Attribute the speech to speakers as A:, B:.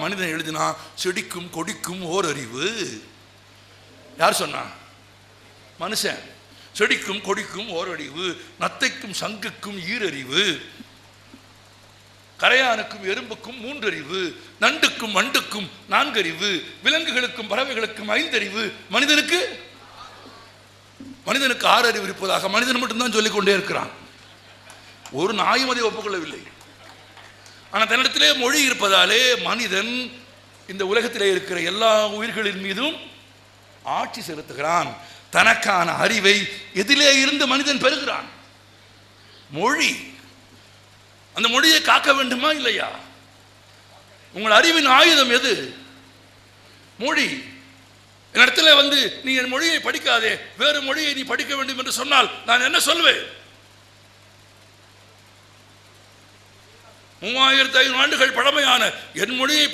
A: மனிதன் எழுதினா செடிக்கும் கொடிக்கும் ஓர் அறிவு. யார் சொன்னா? மனுஷன். செடிக்கும் கொடிக்கும் ஓர் அறிவு, நத்தைக்கும் சங்குக்கும் ஈரறிவு, கரையானுக்கும் எறும்புக்கும் 3 அறிவு, நண்டுக்கும் வண்டுக்கும் 4 அறிவு, விலங்குகளுக்கும் பறவைகளுக்கும் 5 அறிவு, மனிதனுக்கு 6 அறிவு இருப்பதாக மனிதன் மட்டும்தான் சொல்லிக் கொண்டே இருக்கிறான். ஒரு நாயும் அதை ஒப்புக்கொள்ளவில்லை. ஆனால் தன்னிடத்திலே மொழி இருப்பதாலே மனிதன் இந்த உலகத்திலே இருக்கிற எல்லா உயிர்களின் மீதும் ஆட்சி செலுத்துகிறான். தனக்கான அறிவை எதிலே இருந்து மனிதன் பெறுகிறான்? மொழி. அந்த மொழியை காக்க வேண்டுமா இல்லையா? உங்கள் அறிவின் ஆயுதம் எது? மொழி. என்னிடத்துல நீ என் மொழியை படிக்காதே, வேறு மொழியை நீ படிக்க வேண்டும் என்று சொன்னால் நான் என்ன சொல்வேன்? 3500 ஆண்டுகள் பழமையான என் மொழியை